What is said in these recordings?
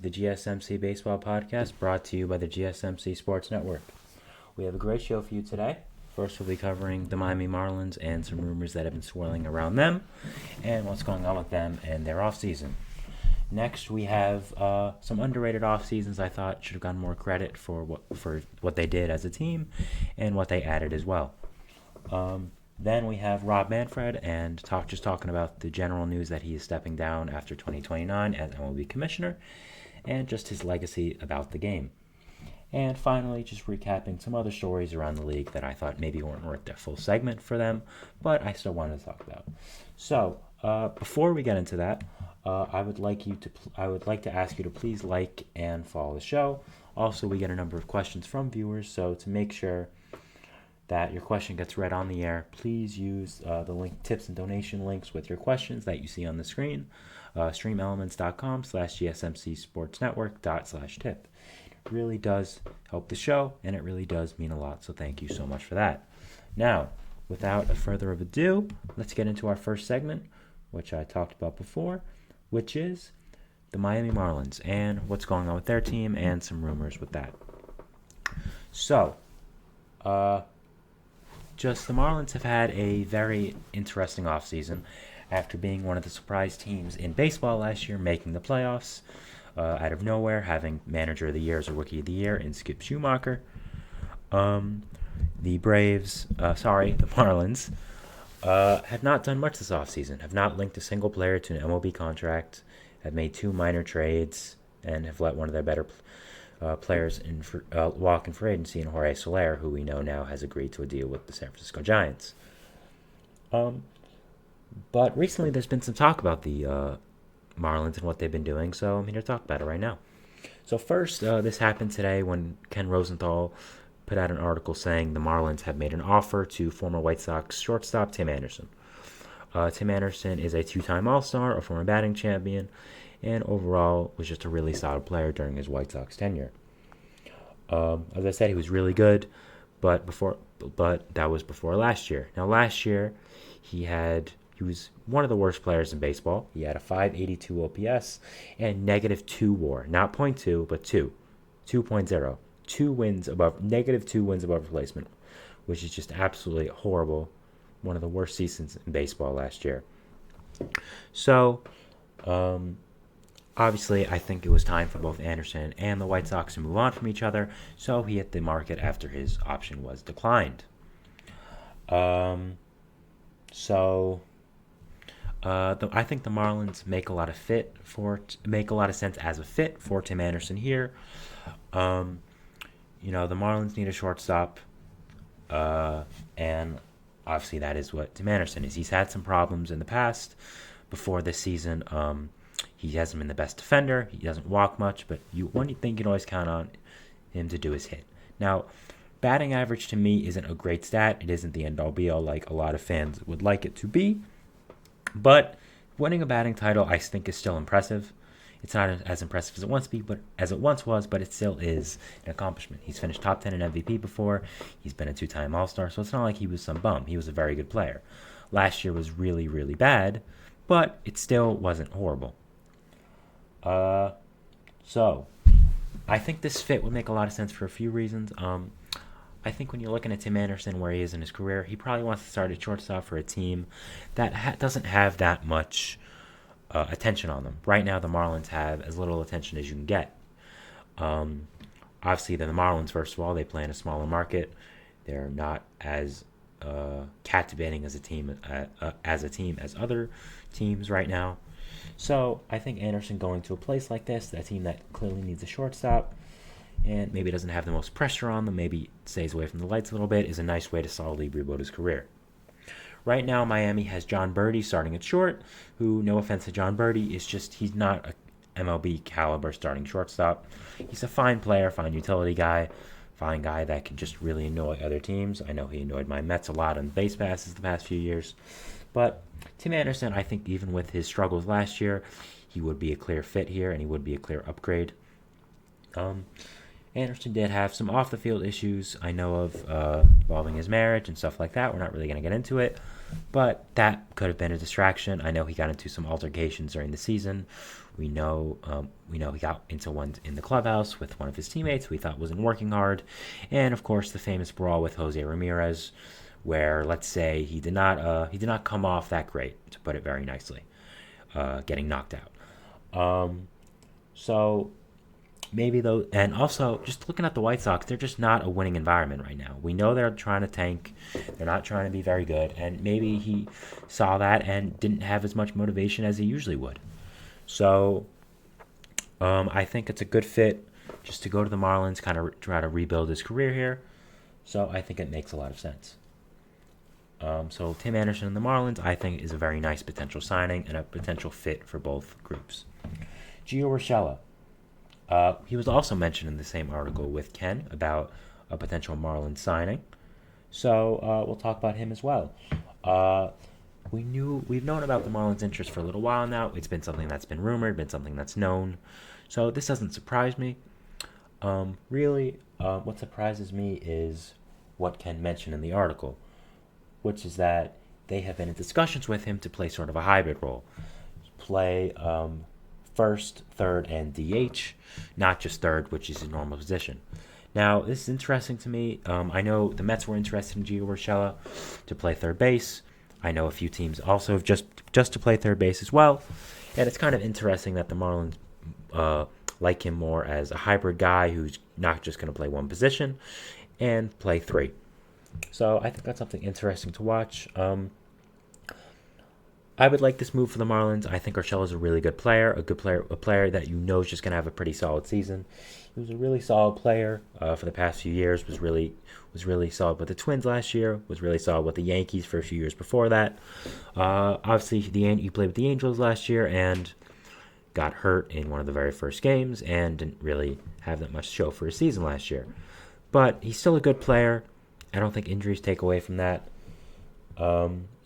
the GSMC Baseball Podcast brought to you by the GSMC Sports Network. We have a great show for you today. First, we'll be covering the Miami Marlins and some rumors that have been swirling around them and what's going on with them and their offseason. Next, we have some underrated off-seasons I thought should have gotten more credit for what they did as a team and what they added as well. Then we have Rob Manfred and talking about the general news that he is stepping down after 2029 as MLB commissioner and just his legacy about the game. And finally, just recapping some other stories around the league that I thought maybe weren't worth a full segment for them, but I still wanted to talk about. So, before we get into that, I would like to ask you to please like and follow the show. Also, we get a number of questions from viewers, so to make sure that your question gets read on the air, please use the link tips and donation links with your questions that you see on the screen. streamelements.com/gsmcsportsnetwork./tip. It really does help the show, and it really does mean a lot, so thank you so much for that. Now, without further ado, let's get into our first segment, which I talked about before, which is the Miami Marlins and what's going on with their team and some rumors with that. So, the Marlins have had a very interesting offseason after being one of the surprise teams in baseball last year, making the playoffs out of nowhere, having Manager of the Year as a Rookie of the Year in Skip Schumacher. The Marlins have not done much this offseason, have not linked a single player to an MLB contract, have made 2 minor trades, and have let one of their better players walk in free agency in Jorge Soler, who we know now has agreed to a deal with the San Francisco Giants. But recently there's been some talk about the Marlins and what they've been doing, so I'm here to talk about it right now. So first, this happened today when Ken Rosenthal put out an article saying the Marlins have made an offer to former White Sox shortstop Tim Anderson. Tim Anderson is a 2-time All-Star, a former batting champion, and overall was just a really solid player during his White Sox tenure. As I said, he was really good, but that was before last year. Now, last year, he was one of the worst players in baseball. He had a .582 OPS and -2 WAR, not .2, but 2.0. Negative 2 wins above replacement, which is just absolutely horrible. One of the worst seasons in baseball last year. So, obviously, I think it was time for both Anderson and the White Sox to move on from each other, so he hit the market after his option was declined. I think the Marlins make a lot of sense as a fit for Tim Anderson here. The Marlins need a shortstop, and obviously that is what Tim Anderson is. He's had some problems in the past. Before this season, he hasn't been the best defender. He doesn't walk much, but you can always count on him to do his hit. Now, batting average to me isn't a great stat. It isn't the end-all be-all like a lot of fans would like it to be. But winning a batting title, I think, is still impressive. It's not as impressive as it once was, but it still is an accomplishment. He's finished top 10 in MVP before. He's been a 2-time All-Star, so it's not like he was some bum. He was a very good player. Last year was really, really bad, but it still wasn't horrible. So I think this fit would make a lot of sense for a few reasons. I think when you're looking at Tim Anderson, where he is in his career, he probably wants to start at shortstop for a team that doesn't have that much attention on them. Right now, the Marlins have as little attention as you can get. Obviously, the Marlins, first of all, they play in a smaller market. They're not as captivating as a team as other teams right now. So I think Anderson going to a place like this, a team that clearly needs a shortstop, and maybe doesn't have the most pressure on them, maybe stays away from the lights a little bit, is a nice way to solidly rebuild his career. Right now, Miami has John Birdie starting at short, who, no offense to John Birdie, he's not a MLB caliber starting shortstop. He's a fine player, fine utility guy, fine guy that can just really annoy other teams. I know he annoyed my Mets a lot on base passes the past few years. But Tim Anderson, I think even with his struggles last year, he would be a clear fit here, and he would be a clear upgrade. Anderson did have some off-the-field issues, I know of, involving his marriage and stuff like that. We're not really going to get into it, but that could have been a distraction. I know he got into some altercations during the season We know he got into one in the clubhouse with one of his teammates who he thought wasn't working hard, and of course the famous brawl with Jose Ramirez, where let's say he did not come off that great, to put it very nicely, getting knocked out. So maybe though, and also just looking at the White Sox, they're just not a winning environment right now. We know they're trying to tank, they're not trying to be very good, and maybe he saw that and didn't have as much motivation as he usually would. So I think it's a good fit just to go to the Marlins, kind of try to rebuild his career here. So I think it makes a lot of sense. So Tim Anderson and the Marlins, I think, is a very nice potential signing and a potential fit for both groups. Gio Urshela. He was also mentioned in the same article with Ken about a potential Marlins signing. So we'll talk about him as well. We've known about the Marlins' interest for a little while now. It's been something that's been rumored, been something that's known. So this doesn't surprise me. Really, what surprises me is what Ken mentioned in the article, which is that they have been in discussions with him to play sort of a hybrid role. Play first, third, and DH, not just third, which is his normal position. Now, this is interesting to me. I know the Mets were interested in Gio Urshela to play third base. I know a few teams also have just to play third base as well. And it's kind of interesting that the Marlins like him more as a hybrid guy who's not just going to play one position and play three. So I think that's something interesting to watch. I would like this move for the Marlins. I think Urshela is a really good player, a player that you know is just going to have a pretty solid season. He was a really solid player for the past few years. Was really solid with the Twins last year. Was really solid with the Yankees for a few years before that. Obviously, he played with the Angels last year and got hurt in one of the very first games and didn't really have that much show for his season last year. But he's still a good player. I don't think injuries take away from that.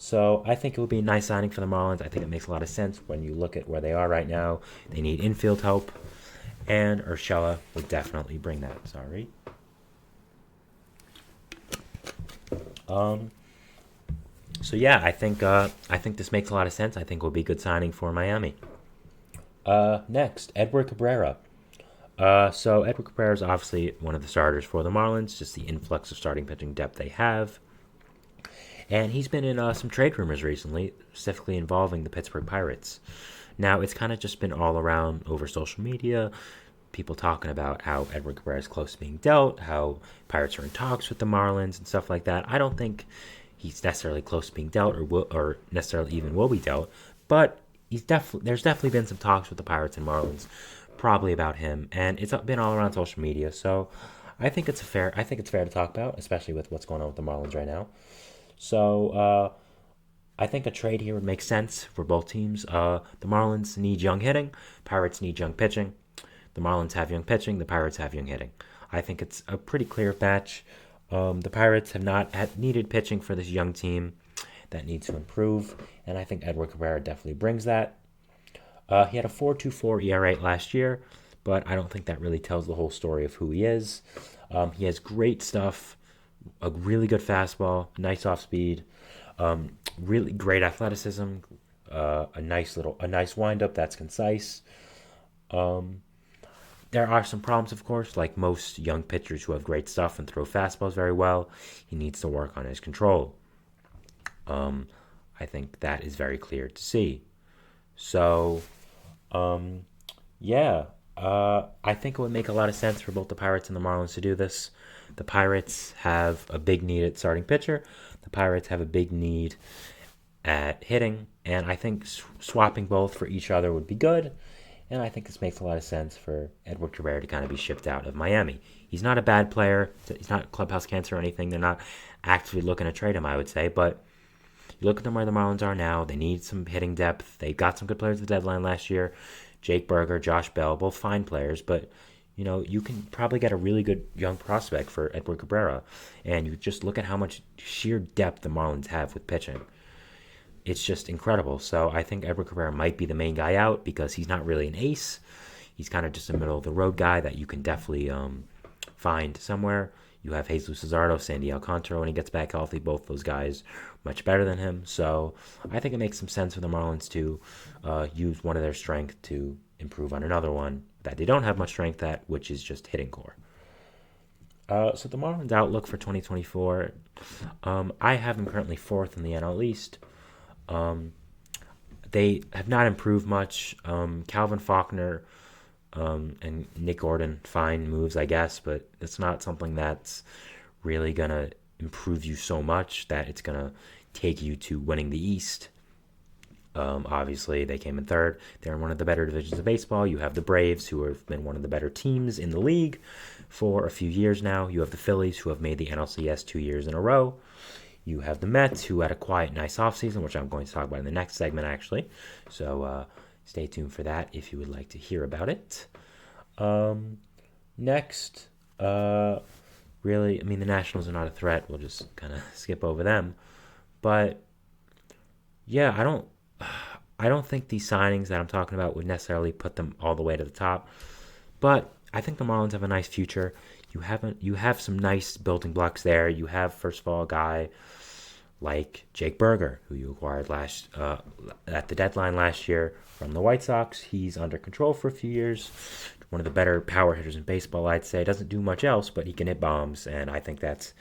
So I think it would be a nice signing for the Marlins. I think it makes a lot of sense when you look at where they are right now. They need infield help, and Urshela would definitely bring that. Sorry. So yeah, I think this makes a lot of sense. I think it will be a good signing for Miami. Next, Edward Cabrera. So Edward Cabrera is obviously one of the starters for the Marlins, just the influx of starting pitching depth they have. And he's been in some trade rumors recently, specifically involving the Pittsburgh Pirates. Now, it's kind of just been all around over social media, people talking about how Edward Cabrera is close to being dealt, how Pirates are in talks with the Marlins and stuff like that. I don't think he's necessarily close to being dealt or necessarily even will be dealt, but there's definitely been some talks with the Pirates and Marlins, probably about him, and it's been all around social media. So I think it's fair to talk about, especially with what's going on with the Marlins right now. So I think a trade here would make sense for both teams. The Marlins need young hitting. Pirates need young pitching. The Marlins have young pitching. The Pirates have young hitting. I think it's a pretty clear match. The Pirates have not needed pitching for this young team that needs to improve, and I think Edward Cabrera definitely brings that. He had a 4.24 ERA last year, but I don't think that really tells the whole story of who he is. He has great stuff. A really good fastball, nice off speed, really great athleticism, a nice windup that's concise. There are some problems, of course, like most young pitchers who have great stuff and throw fastballs very well. He needs to work on his control. I think that is very clear to see. So, I think it would make a lot of sense for both the Pirates and the Marlins to do this. The Pirates have a big need at starting pitcher. The Pirates have a big need at hitting. And I think swapping both for each other would be good. And I think this makes a lot of sense for Edward Cabrera to kind of be shipped out of Miami. He's not a bad player. He's not clubhouse cancer or anything. They're not actively looking to trade him, I would say. But you look at them where the Marlins are now. They need some hitting depth. They got some good players at the deadline last year. Jake Berger, Josh Bell, both fine players. But you can probably get a really good young prospect for Edward Cabrera. And you just look at how much sheer depth the Marlins have with pitching. It's just incredible. So I think Edward Cabrera might be the main guy out because he's not really an ace. He's kind of just a middle-of-the-road guy that you can definitely find somewhere. You have Jesus Luzardo, Sandy Alcantara when he gets back healthy. Both those guys much better than him. So I think it makes some sense for the Marlins to use one of their strengths to improve on another one that they don't have much strength at, which is just hitting core. So the Marlins' outlook for 2024, I have them currently 4th in the NL East. They have not improved much. Calvin Faulkner and Nick Gordon, fine moves, I guess, but it's not something that's really going to improve you so much that it's going to take you to winning the East. Obviously, they came in 3rd. They're in one of the better divisions of baseball. You have the Braves, who have been one of the better teams in the league for a few years now. You have the Phillies, who have made the NLCS 2 years in a row. You have the Mets, who had a quiet, nice offseason, which I'm going to talk about in the next segment, actually. So stay tuned for that if you would like to hear about it. Next, really, I mean, the Nationals are not a threat. We'll just kind of skip over them. But, yeah, I don't think these signings that I'm talking about would necessarily put them all the way to the top. But I think the Marlins have a nice future. You have some nice building blocks there. You have, first of all, a guy like Jake Berger, who you acquired at the deadline last year from the White Sox. He's under control for a few years. One of the better power hitters in baseball, I'd say. Doesn't do much else, but he can hit bombs, and I think that's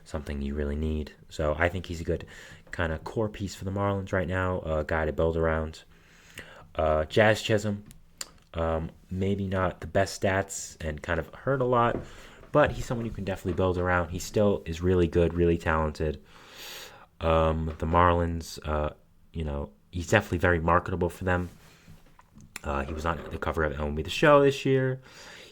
something you really need. So I think he's a good kind of core piece for the Marlins right now, a guy to build around. Jazz Chisholm, maybe not the best stats and kind of hurt a lot, but he's someone you can definitely build around. He still is really good, really talented. The Marlins, he's definitely very marketable for them. He was on the cover of MLB The Show this year.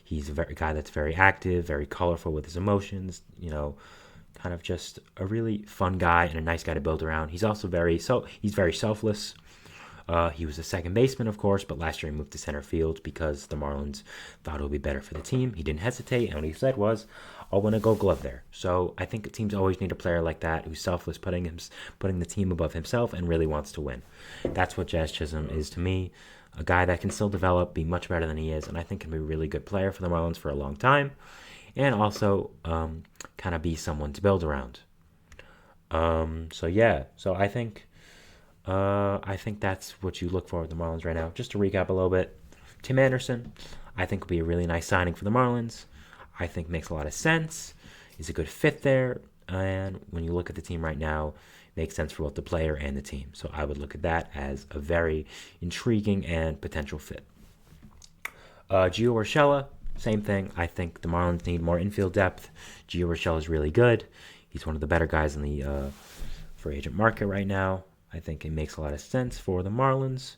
He's a guy that's very active, very colorful with his emotions, kind of just a really fun guy and a nice guy to build around. He's also very selfless. He was a second baseman, of course, but last year he moved to center field because the Marlins thought it would be better for the team. He didn't hesitate, and what he said was, I'll win a Gold Glove there. So I think teams always need a player like that who's selfless, putting the team above himself and really wants to win. That's what Jazz Chisholm is to me, a guy that can still develop, be much better than he is, and I think can be a really good player for the Marlins for a long time, and also kind of be someone to build around. So I think that's what you look for with the Marlins right now. Just to recap a little bit, Tim Anderson, I think will be a really nice signing for the Marlins. I think makes a lot of sense. He's a good fit there, and when you look at the team right now, it makes sense for both the player and the team. So I would look at that as a very intriguing and potential fit. Gio Urshela, same thing. I think the Marlins need more infield depth. Gio Urshela is really good. He's one of the better guys in the free agent market right now. I think it makes a lot of sense for the Marlins.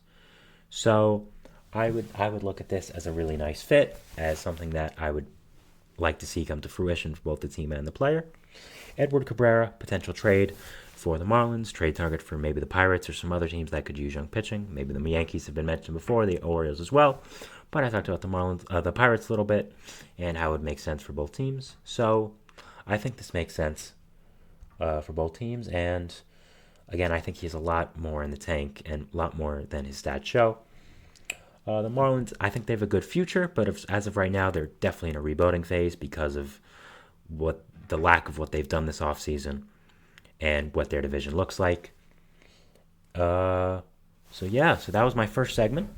So I would look at this as a really nice fit, as something that I would like to see come to fruition for both the team and the player. Edward Cabrera, potential trade for the Marlins, trade target for maybe the Pirates or some other teams that could use young pitching. Maybe the Yankees have been mentioned before, the Orioles as well. But I talked about the Pirates a little bit and how it would make sense for both teams. So I think this makes sense for both teams. And again, I think he has a lot more in the tank and a lot more than his stats show. The Marlins, I think they have a good future, but as of right now, they're definitely in a rebuilding phase because of the lack of what they've done this offseason and what their division looks like. So that was my first segment.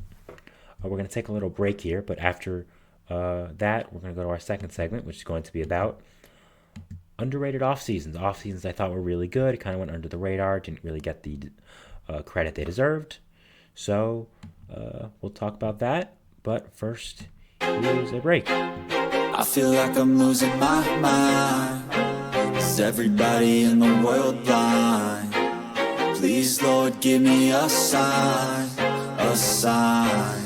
We're going to take a little break here, but after that, we're going to go to our second segment, which is going to be about underrated off-seasons. Off-seasons I thought were really good. It kind of went under the radar, didn't really get the credit they deserved. So we'll talk about that, but first, here's a break. I feel like I'm losing my mind. Is everybody in the world blind? Please, Lord, give me a sign, a sign.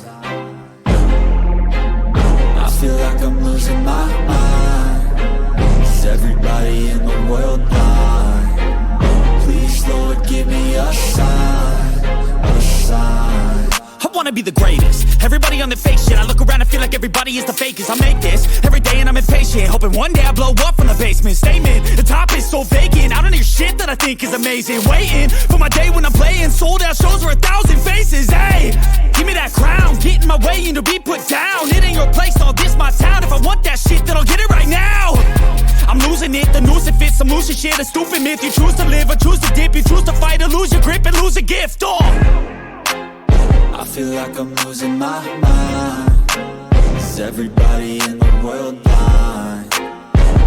I feel like I'm losing my mind. Is everybody in the world blind? Please, Lord, give me a sign, a sign. I wanna be the greatest. Everybody on the fake shit. I look around and feel like everybody is the fakest. I make this every day and I'm impatient, hoping one day I blow up from the basement. Statement, the top is so vacant. I don't hear shit that I think is amazing. Waiting for my day when I'm playing sold out shows for 1,000 faces. Hey, give me that crown, get in my way and to be put down. It ain't your place, all this my town. If I want that shit, then I'll get it right now. I'm losing it, the noose it fits, I'm losing shit, a stupid myth. You choose to live or choose to dip, you choose to fight or lose your grip and lose a gift. I feel like I'm losing my mind. Is everybody in the world blind?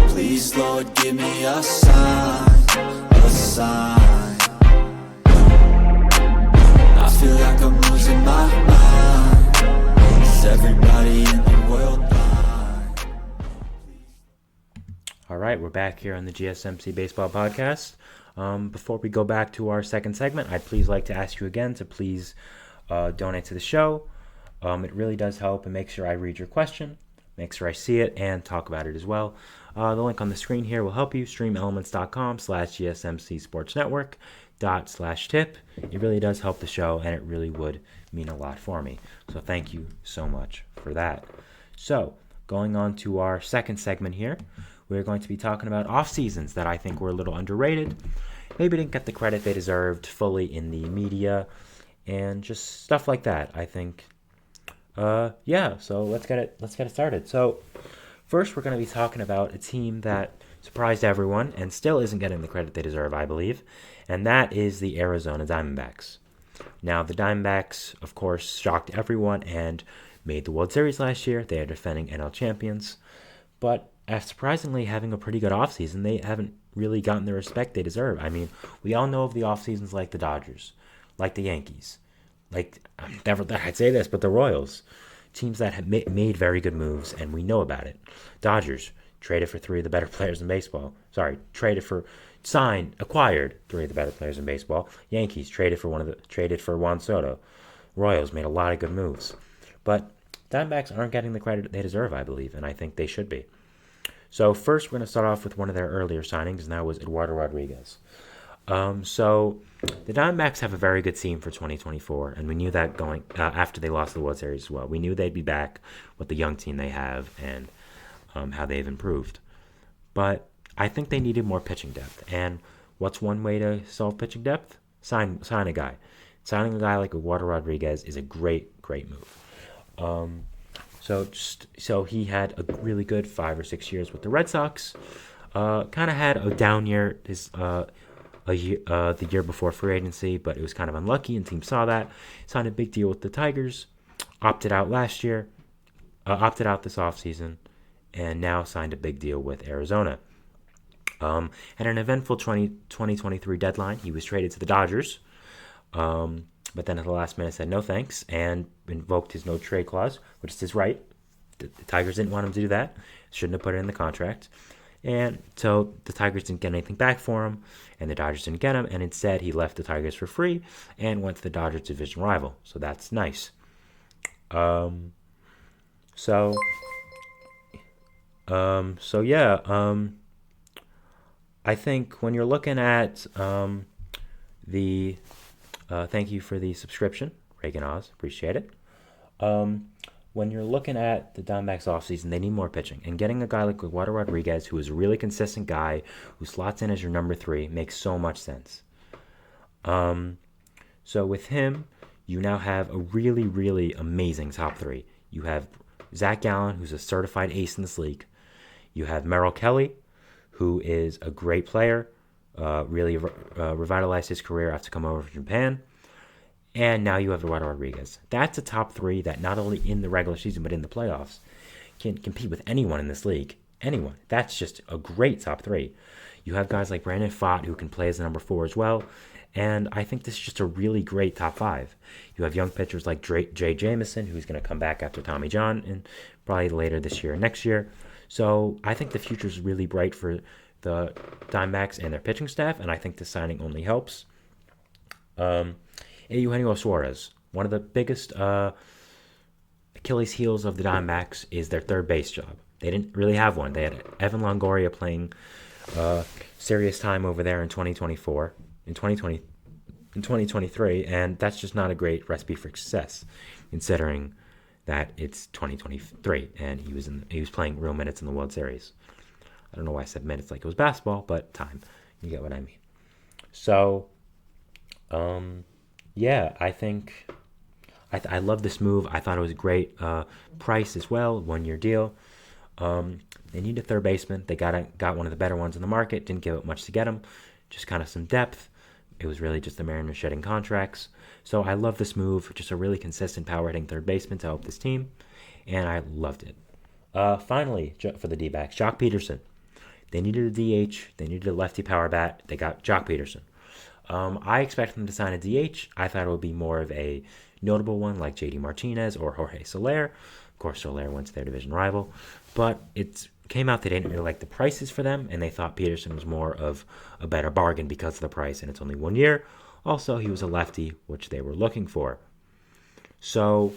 Please, Lord, give me a sign, a sign. I feel like I'm losing my mind. Is everybody in the world blind? All right, we're back here on the GSMC Baseball Podcast. Before we go back to our second segment, I'd please like to ask you again to please donate to the show. It really does help and make sure I read your question, make sure I see it, and talk about it as well. The link on the screen here will help you. streamelements.com/gsmcsportsnetwork./tip. It really does help the show, and it really would mean a lot for me. So thank you so much for that. So going on to our second segment here, we're going to be talking about off seasons that I think were a little underrated, maybe didn't get the credit they deserved fully in the media, and just stuff like that. I think, so let's get it started. So first, we're going to be talking about a team that surprised everyone and still isn't getting the credit they deserve, I believe, and that is the Arizona Diamondbacks. Now, the Diamondbacks, of course, shocked everyone and made the World Series last year. They are defending NL champions, but after surprisingly having a pretty good offseason, they haven't really gotten the respect they deserve. I mean, we all know of the offseasons like the Dodgers, like the Yankees, like, never thought I'd say this, but the Royals. Teams that have made very good moves, and we know about it. Dodgers traded for three of the better players in baseball. Acquired three of the better players in baseball. Yankees traded for Juan Soto. Royals made a lot of good moves. But Diamondbacks aren't getting the credit they deserve, I believe, and I think they should be. So first, we're going to start off with one of their earlier signings, and that was Eduardo Rodriguez. So the Diamondbacks have a very good team for 2024, and we knew that going after they lost the World Series as well. We knew they'd be back with the young team they have and how they've improved. But I think they needed more pitching depth. And what's one way to solve pitching depth? Sign a guy. Signing a guy like Eduardo Rodriguez is a great move. So he had a really good 5 or 6 years with the Red Sox. Kind of had a down year the year before free agency, but it was kind of unlucky, and teams saw that. Signed a big deal with the Tigers, opted out this offseason, and now signed a big deal with Arizona. At an eventful 2023 deadline, he was traded to the Dodgers, but then at the last minute said no thanks and invoked his no trade clause, which is his right. The Tigers didn't want him to do that, shouldn't have put it in the contract. And so the Tigers didn't get anything back for him, and the Dodgers didn't get him, and instead he left the Tigers for free and went to the Dodgers' division rival. So that's nice. I think when you're looking at thank you for the subscription, Reagan Oz, appreciate it. When you're looking at the Diamondbacks offseason, they need more pitching. And getting a guy like Eduardo Rodriguez, who is a really consistent guy, who slots in as your number 3, makes so much sense. So with him, you now have a really, really amazing top 3. You have Zach Gallen, who's a certified ace in this league. You have Merrill Kelly, who is a great player, really revitalized his career after coming over from Japan. And now you have Eduardo Rodriguez. That's a top 3 that not only in the regular season but in the playoffs can compete with anyone in this league. Anyone. That's just a great top 3. You have guys like Brandon Pfaadt who can play as the number 4 as well. And I think this is just a really great top 5. You have young pitchers like Jay Jameson, who's going to come back after Tommy John and probably later this year or next year. So I think the future is really bright for the Diamondbacks and their pitching staff, and I think this signing only helps. Eugenio Suarez, one of the biggest Achilles heels of the Diamondbacks is their third base job. They didn't really have one. They had Evan Longoria playing serious time over there in 2023, and that's just not a great recipe for success, considering that it's 2023 and he was playing real minutes in the World Series. I don't know why I said minutes like it was basketball, but time. You get what I mean. So, I think I love this move. I thought it was a great price as well, 1-year deal. They need a third baseman. They got one of the better ones in the market. Didn't give up much to get him. Just kind of some depth. It was really just the Mariners shedding contracts. So I love this move. Just a really consistent power-hitting third baseman to help this team. And I loved it. Finally, for the D-backs, Jock Peterson. They needed a DH. They needed a lefty power bat. They got Jock Peterson. I expected them to sign a DH. I thought it would be more of a notable one like JD Martinez or Jorge Soler. Of course, Soler went to their division rival. But it came out they didn't really like the prices for them, and they thought Peterson was more of a better bargain because of the price, and it's only 1 year. Also, he was a lefty, which they were looking for. So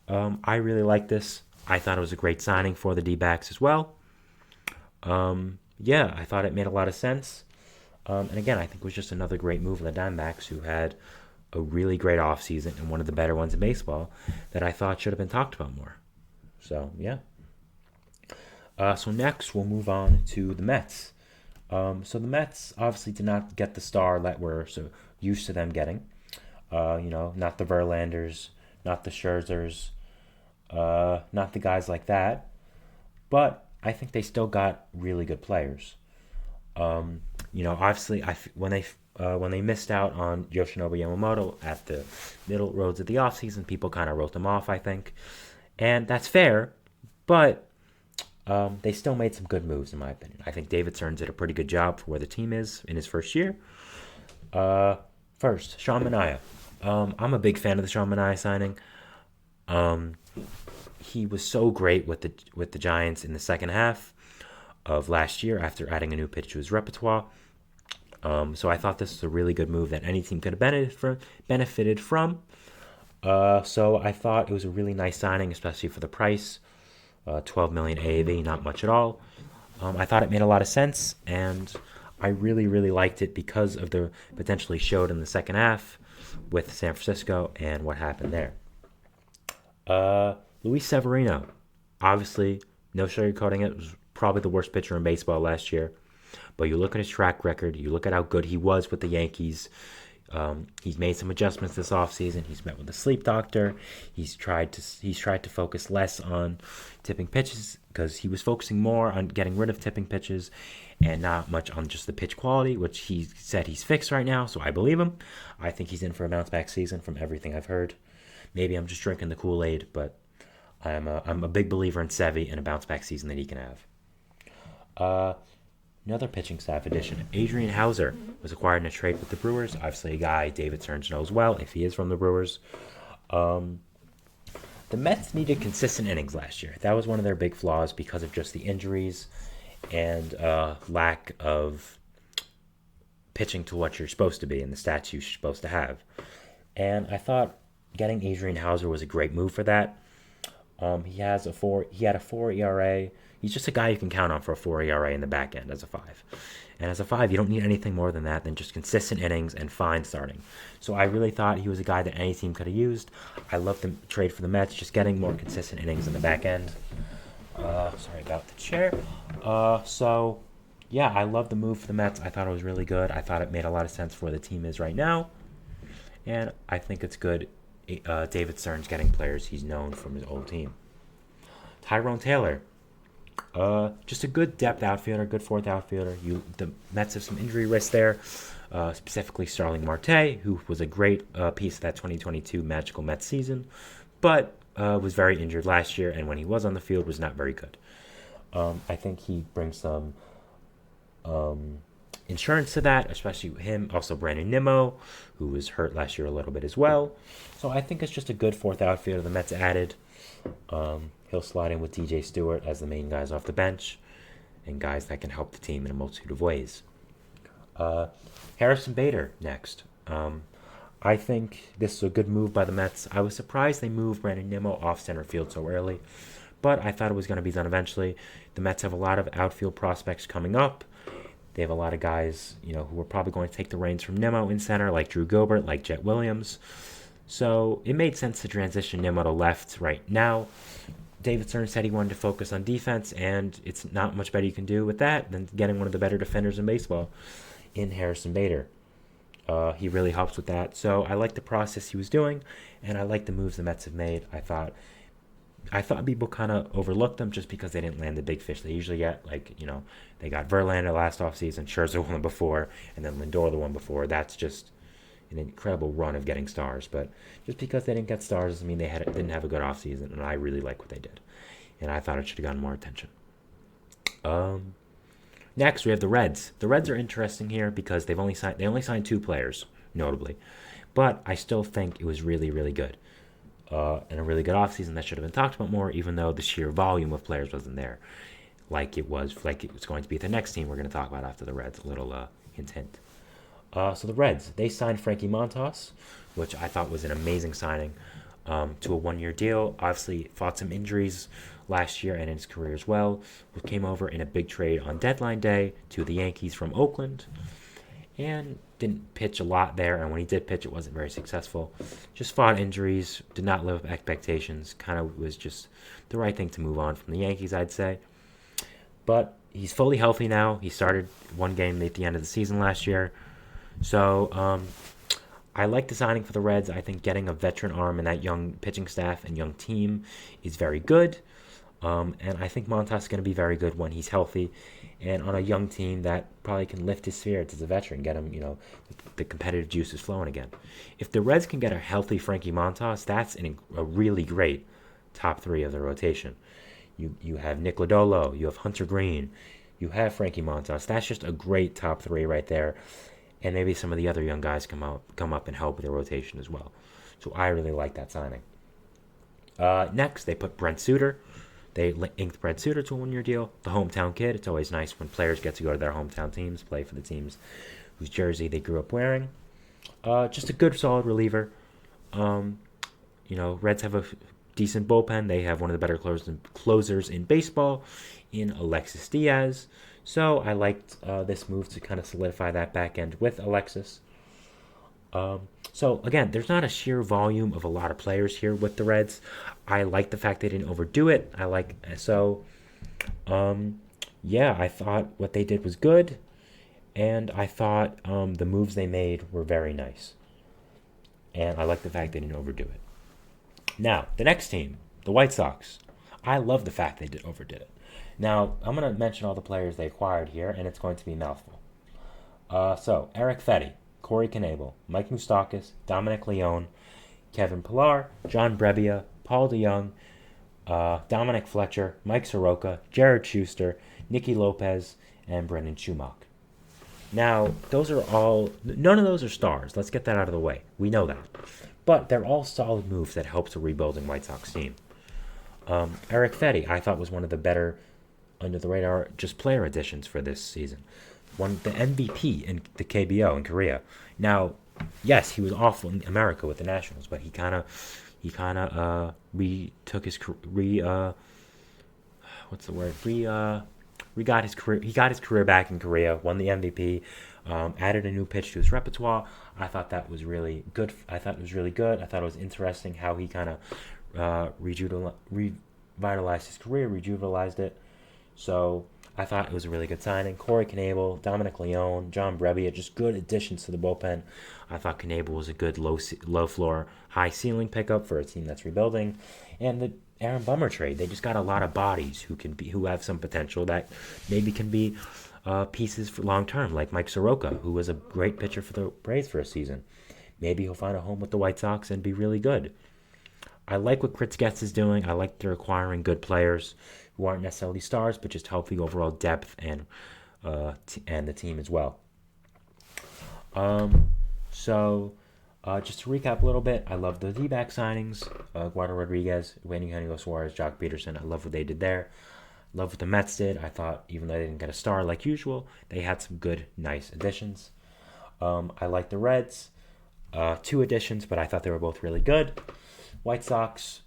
I really like this. I thought it was a great signing for the D-backs as well. I thought it made a lot of sense. And again, I think it was just another great move of the Diamondbacks, who had a really great offseason and one of the better ones in baseball that I thought should have been talked about more. So, yeah. So next, we'll move on to the Mets. So the Mets obviously did not get the star that we're so used to them getting. Not the Verlanders, not the Scherzers, not the guys like that. But I think they still got really good players. Obviously, when they missed out on Yoshinobu Yamamoto at the middle roads of the offseason, people kind of wrote them off, I think. And that's fair, but they still made some good moves, in my opinion. I think David Stearns did a pretty good job for where the team is in his first year. First, Sean Manaea. I'm a big fan of the Sean Manaea signing. He was so great with the Giants in the second half of last year after adding a new pitch to his repertoire. So I thought this was a really good move that any team could have benefited from. So I thought it was a really nice signing, especially for the price. $12 million AAV, not much at all. I thought it made a lot of sense, and I really, really liked it because of the potential he showed in the second half with San Francisco and what happened there. Luis Severino, obviously, no sugarcoating it, was probably the worst pitcher in baseball last year. But you look at his track record, you look at how good he was with the Yankees. He's made some adjustments this offseason. He's met with a sleep doctor. He's tried to focus less on tipping pitches because he was focusing more on getting rid of tipping pitches and not much on just the pitch quality, which he said he's fixed right now. So I believe him. I think he's in for a bounce back season from everything I've heard. Maybe I'm just drinking the Kool-Aid, but I'm a big believer in Sevy and a bounce back season that he can have. Another pitching staff addition, Adrian Hauser, was acquired in a trade with the Brewers. Obviously a guy David Stearns knows well if he is from the Brewers. The Mets needed consistent innings last year. That was one of their big flaws because of just the injuries and lack of pitching to what you're supposed to be and the stats you're supposed to have. And I thought getting Adrian Hauser was a great move for that. He had a 4 ERA. He's just a guy you can count on for a 4 ERA in the back end as a 5. And as a 5, you don't need anything more than that, than just consistent innings and fine starting. So I really thought he was a guy that any team could have used. I love the trade for the Mets, just getting more consistent innings in the back end. Sorry about the chair. I love the move for the Mets. I thought it was really good. I thought it made a lot of sense for where the team is right now. And I think it's good David Stearns getting players he's known from his old team. Tyrone Taylor. Just a good depth outfielder, good fourth outfielder. The Mets have some injury risk there, specifically Starling Marte, who was a great piece of that 2022 magical Mets season, but was very injured last year, and when he was on the field was not very good. I think he brings some insurance to that, especially him. Also Brandon Nimmo, who was hurt last year a little bit as well. So I think it's just a good fourth outfielder the Mets added. He'll slide in with DJ Stewart as the main guys off the bench and guys that can help the team in a multitude of ways. Harrison Bader next. I think this is a good move by the Mets. I was surprised they moved Brandon Nimmo off center field so early, but I thought it was going to be done eventually. The Mets have a lot of outfield prospects coming up. They have a lot of guys, who are probably going to take the reins from Nimmo in center, like Drew Gilbert, like Jet Williams. So it made sense to transition Nimmo to left right now. David Stearns said he wanted to focus on defense, and it's not much better you can do with that than getting one of the better defenders in baseball in Harrison Bader. He really helps with that. So I like the process he was doing, and I like the moves the Mets have made. I thought I thought people kind of overlooked them just because they didn't land the big fish. They usually get, they got Verlander last offseason, Scherzer one before, and then Lindor the one before. That's just an incredible run of getting stars. But just because they didn't get stars doesn't mean they didn't have a good offseason, and I really like what they did. And I thought it should have gotten more attention. Next, we have the Reds. The Reds are interesting here because they only signed 2 players, notably. But I still think it was really, really good. And a really good offseason that should have been talked about more, even though the sheer volume of players wasn't there, like it was going to be the next team we're going to talk about after the Reds. A little hint. So the Reds, they signed Frankie Montas, which I thought was an amazing signing, to a 1-year deal. Obviously, fought some injuries last year and in his career as well. Came over in a big trade on deadline day to the Yankees from Oakland, and didn't pitch a lot there, and when he did pitch, it wasn't very successful. Just fought injuries, did not live up to expectations, kind of was just the right thing to move on from the Yankees, I'd say. But he's fully healthy now. He started 1 game at the end of the season last year. So I like the signing for the Reds. I think getting a veteran arm in that young pitching staff and young team is very good. And I think Montas is going to be very good when he's healthy and on a young team that probably can lift his spirits as a veteran, get him, the competitive juices flowing again. If the Reds can get a healthy Frankie Montas, that's a really great top 3 of the rotation. You have Nick Lodolo, you have Hunter Green, you have Frankie Montas. That's just a great top 3 right there. And maybe some of the other young guys come up and help with the rotation as well. So I really like that signing. Next, they put Brent Suter. They inked Brent Suter to a 1-year deal. The hometown kid. It's always nice when players get to go to their hometown teams, play for the teams whose jersey they grew up wearing. Just a good, solid reliever. Reds have a decent bullpen. They have one of the better closers in baseball in Alexis Diaz. So I liked this move to kind of solidify that back end with Alexis. So again, there's not a sheer volume of a lot of players here with the Reds. I like the fact they didn't overdo it. I thought what they did was good, and I thought the moves they made were very nice. And I like the fact they didn't overdo it. Now, the next team, the White Sox. I love the fact they overdid it. Now, I'm going to mention all the players they acquired here, and it's going to be a mouthful. So, Eric Fetty, Corey Knebel, Mike Moustakas, Dominic Leone, Kevin Pillar, John Brebbia, Paul DeYoung, Dominic Fletcher, Mike Soroka, Jared Schuster, Nicky Lopez, and Brendan Schumacher. Now, none of those are stars. Let's get that out of the way. We know that. But they're all solid moves that helps a rebuilding White Sox team. Eric Fetty, I thought, was one of the better under-the-radar just player additions for this season. Won the MVP in the KBO in Korea. Now, yes, he was awful in America with the Nationals, but he kind of retook his got his career back in Korea, won the MVP, added a new pitch to his repertoire. I thought that was really good. I thought it was interesting how he kind of revitalized his career, rejuvenalized it. So I thought it was a really good signing. Corey Knebel, Dominic Leone, John Brebbia, just good additions to the bullpen. I thought Knebel was a good low floor, high ceiling pickup for a team that's rebuilding. And the Aaron Bummer trade, they just got a lot of bodies who have some potential that maybe can be pieces for long term, like Mike Soroka, who was a great pitcher for the Braves for a season. Maybe he'll find a home with the White Sox and be really good. I like what Chris Getz is doing. I like they're acquiring good players who aren't necessarily stars, but just help the overall depth and the team as well. Just to recap a little bit, I love the D-back signings. Eduardo Rodriguez, Eugenio Suarez, Jock Peterson. I love what they did there. Love what the Mets did. I thought even though they didn't get a star like usual, they had some good, nice additions. I like the Reds. 2 additions, but I thought they were both really good. White Sox,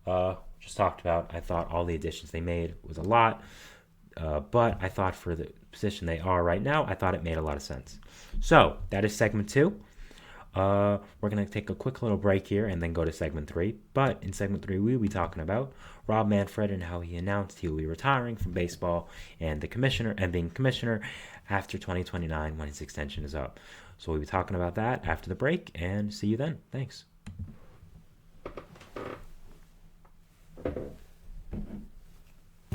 just talked about. I thought all the additions they made was a lot. But I thought for the position they are right now, I thought it made a lot of sense. So, that is segment 2. We're going to take a quick little break here and then go to segment 3. But in segment 3, we'll be talking about Rob Manfred and how he announced he will be retiring from baseball and being commissioner after 2029 when his extension is up. So we'll be talking about that after the break, and see you then. Thanks.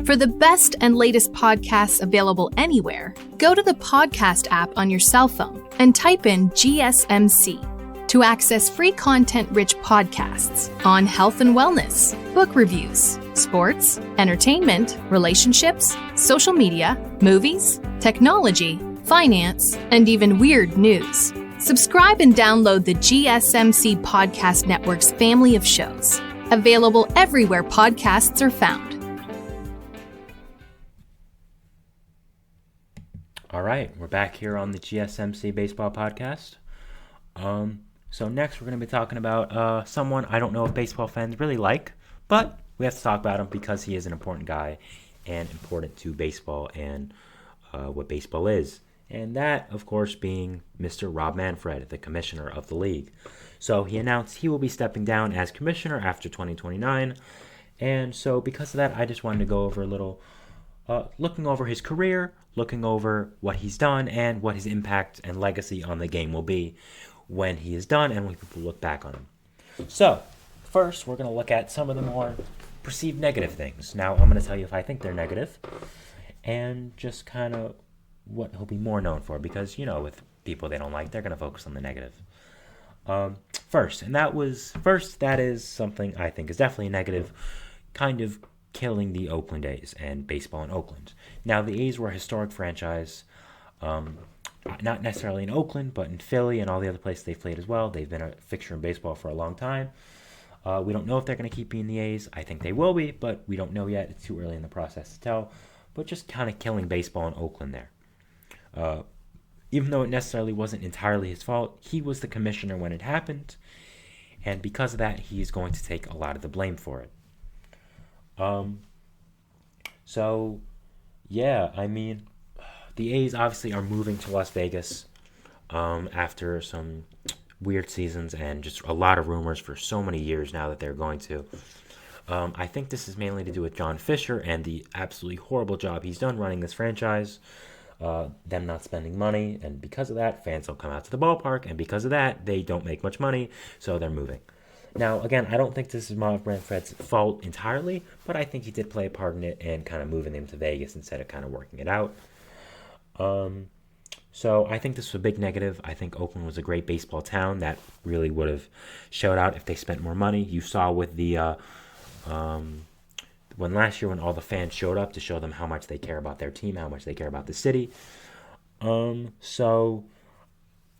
For the best and latest podcasts available anywhere, go to the podcast app on your cell phone and type in GSMC to access free content-rich podcasts on health and wellness, book reviews, sports, entertainment, relationships, social media, movies, technology, finance, and even weird news. Subscribe and download the GSMC Podcast Network's family of shows, available everywhere podcasts are found. All right, we're back here on the GSMC Baseball Podcast. So next we're going to be talking about someone I don't know if baseball fans really like, but we have to talk about him because he is an important guy and important to baseball and what baseball is. And that, of course, being Mr. Rob Manfred, the commissioner of the league. So he announced he will be stepping down as commissioner after 2029. And so because of that, I just wanted to go over a little, looking over his career, looking over what he's done, and what his impact and legacy on the game will be when he is done and when people look back on him. So, first, we're going to look at some of the more perceived negative things. Now, I'm going to tell you if I think they're negative, and just kind of what he'll be more known for, because, you know, with people they don't like, they're going to focus on the negative. That is something I think is definitely negative, kind of killing the Oakland A's and baseball in Oakland. Now, the A's were a historic franchise, not necessarily in Oakland, but in Philly and all the other places they've played as well. They've been a fixture in baseball for a long time. We don't know if they're going to keep being the A's. I think they will be, but we don't know yet. It's too early in the process to tell. But just kind of killing baseball in Oakland there. Even though it necessarily wasn't entirely his fault, he was the commissioner when it happened. And because of that, he's going to take a lot of the blame for it. The A's obviously are moving to Las Vegas after some weird seasons and just a lot of rumors for so many years now that they're going to. I think this is mainly to do with John Fisher and the absolutely horrible job he's done running this franchise, them not spending money, and because of that, fans don't come out to the ballpark, and because of that, they don't make much money, so they're moving. Now, again, I don't think this is Rob Manfred's fault entirely, but I think he did play a part in it and kind of moving them to Vegas instead of kind of working it out. So I think this was a big negative. I think Oakland was a great baseball town that really would have showed out if they spent more money. You saw with the when last year when all the fans showed up to show them how much they care about their team, how much they care about the city. So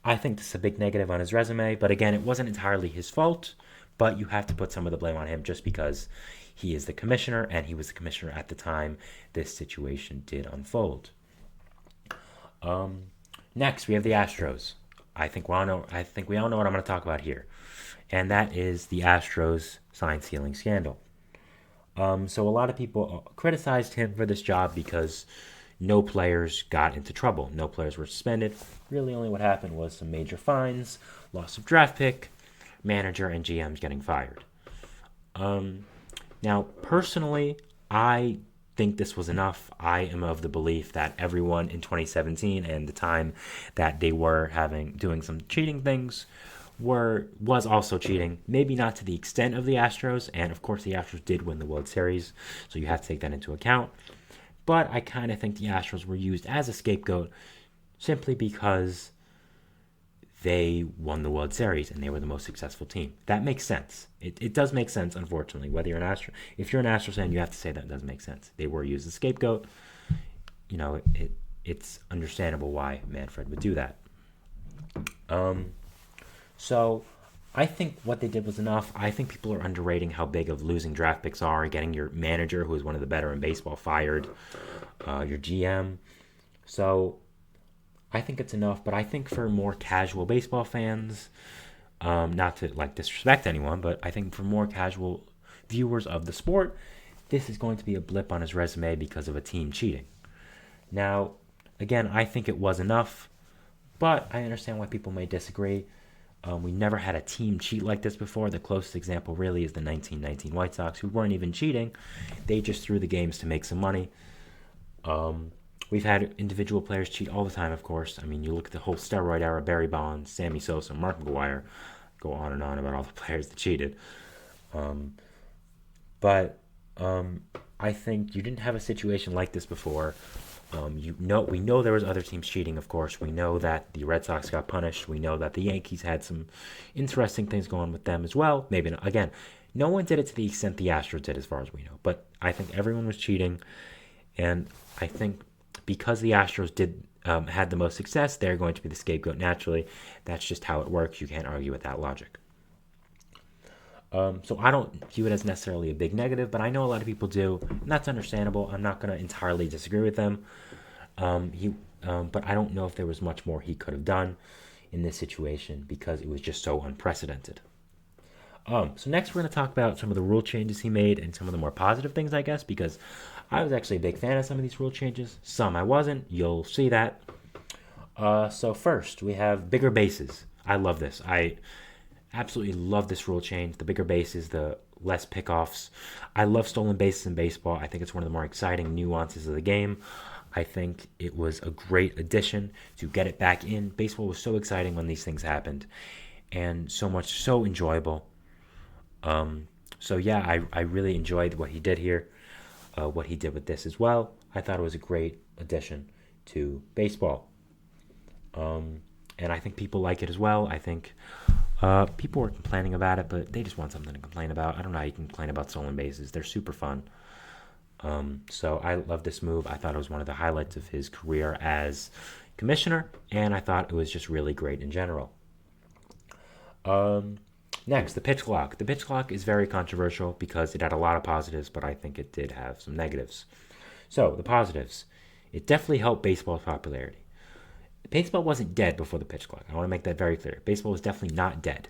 I think this is a big negative on his resume. But again, it wasn't entirely his fault. But you have to put some of the blame on him just because he is the commissioner, and he was the commissioner at the time this situation did unfold. Next, we have the Astros. I think we all know what I'm going to talk about here, and that is the Astros sign stealing scandal. So a lot of people criticized him for this job because no players got into trouble. No players were suspended. Really, only what happened was some major fines, loss of draft pick, manager and GMs getting fired. Now, personally, I think this was enough. I am of the belief that everyone in 2017 and the time that they were doing some cheating things was also cheating. Maybe not to the extent of the Astros, and of course the Astros did win the World Series, so you have to take that into account. But I kind of think the Astros were used as a scapegoat simply because they won the World Series and they were the most successful team. That makes sense. It does make sense, unfortunately. Whether you're if you're an Astros fan, you have to say that does make sense. They were used as a scapegoat. You know, it's understandable why Manfred would do that. So I think what they did was enough. I think people are underrating how big of losing draft picks are, getting your manager, who is one of the better in baseball, fired, your GM. So I think it's enough, but I think for more casual baseball fans, not to disrespect anyone, but I think for more casual viewers of the sport, this is going to be a blip on his resume because of a team cheating. Now, again, I think it was enough, but I understand why people may disagree. We never had a team cheat like this before. The closest example really is the 1919 White Sox, who weren't even cheating. They just threw the games to make some money. We've had individual players cheat all the time, of course. I mean, you look at the whole steroid era, Barry Bonds, Sammy Sosa, Mark McGwire, go on and on about all the players that cheated. But I think you didn't have a situation like this before. We know there was other teams cheating, of course. We know that the Red Sox got punished. We know that the Yankees had some interesting things going with them as well. Maybe not. Again, no one did it to the extent the Astros did, as far as we know. But I think everyone was cheating, and I think because the Astros had the most success, they're going to be the scapegoat naturally. That's just how it works. You can't argue with that logic. So I don't view it as necessarily a big negative, but I know a lot of people do, and that's understandable. I'm not going to entirely disagree with them. But I don't know if there was much more he could have done in this situation because it was just so unprecedented. So next we're going to talk about some of the rule changes he made and some of the more positive things, I guess, because I was actually a big fan of some of these rule changes. Some I wasn't. You'll see that. So first, we have bigger bases. I love this. I absolutely love this rule change. The bigger bases, the less pickoffs. I love stolen bases in baseball. I think it's one of the more exciting nuances of the game. I think it was a great addition to get it back in. Baseball was so exciting when these things happened, and so enjoyable. So yeah, I really enjoyed what he did here, what he did with this as well. I thought it was a great addition to baseball. And I think people like it as well. I think people were complaining about it, but they just want something to complain about. I don't know how you can complain about stolen bases. They're super fun. So I love this move. I thought it was one of the highlights of his career as commissioner, and I thought it was just really great in general. Next, the pitch clock. The pitch clock is very controversial because it had a lot of positives, but I think it did have some negatives. So, the positives. It definitely helped baseball's popularity. Baseball wasn't dead before the pitch clock. I want to make that very clear. Baseball was definitely not dead,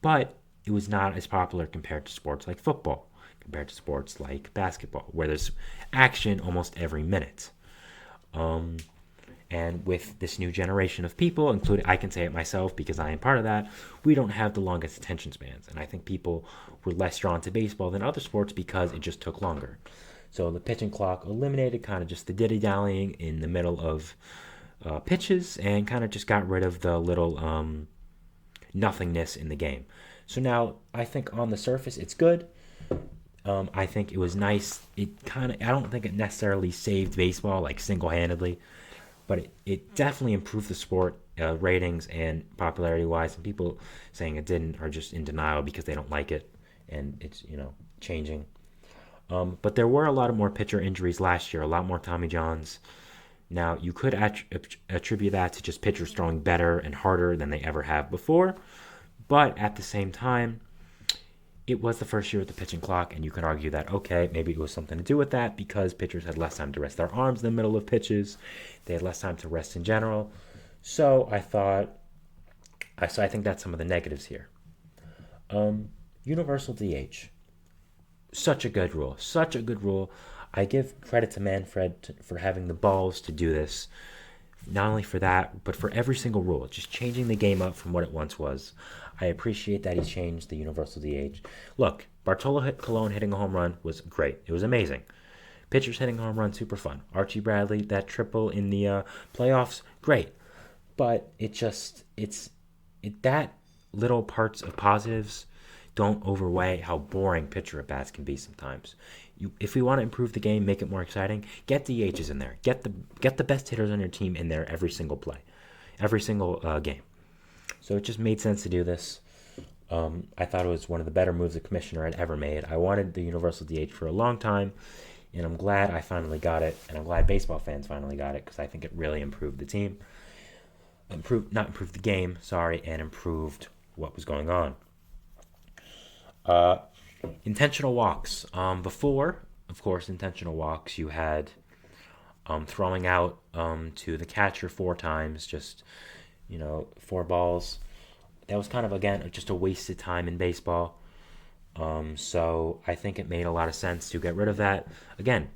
but it was not as popular compared to sports like football, compared to sports like basketball, where there's action almost every minute. And with this new generation of people, including, I can say it myself because I am part of that, we don't have the longest attention spans. And I think people were less drawn to baseball than other sports because it just took longer. So the pitching clock eliminated kind of just the dilly-dallying in the middle of pitches and kind of just got rid of the little nothingness in the game. So now I think on the surface it's good. I think it was nice. I don't think it necessarily saved baseball like single-handedly, but it definitely improved the sport ratings and popularity-wise. And people saying it didn't are just in denial because they don't like it, and it's changing. But there were a lot of more pitcher injuries last year, a lot more Tommy Johns. Now, you could attribute that to just pitchers throwing better and harder than they ever have before, but at the same time, it was the first year with the pitching clock, and you could argue that, okay, maybe it was something to do with that because pitchers had less time to rest their arms in the middle of pitches. They had less time to rest in general. So I think that's some of the negatives here. Universal DH. Such a good rule. I give credit to Manfred for having the balls to do this. Not only for that, but for every single rule. Just changing the game up from what it once was. I appreciate that he's changed the universal DH. Look, Bartolo Colon hitting a home run was great. It was amazing. Pitchers hitting a home run, super fun. Archie Bradley, that triple in the playoffs, great. But that little parts of positives don't overweigh how boring pitcher at-bats can be sometimes. If we want to improve the game, make it more exciting, get DHs in there. Get the best hitters on your team in there every single play, every single game. So it just made sense to do this. I thought it was one of the better moves the commissioner had ever made. I wanted the universal DH for a long time, and I'm glad I finally got it, and I'm glad baseball fans finally got it because I think it really improved the team. Not improved the game, and improved what was going on. Intentional walks. Before, of course, intentional walks, you had throwing out to the catcher 4 times, just 4 balls. That was kind of, again, just a wasted time in baseball. So I think it made a lot of sense to get rid of that. Again,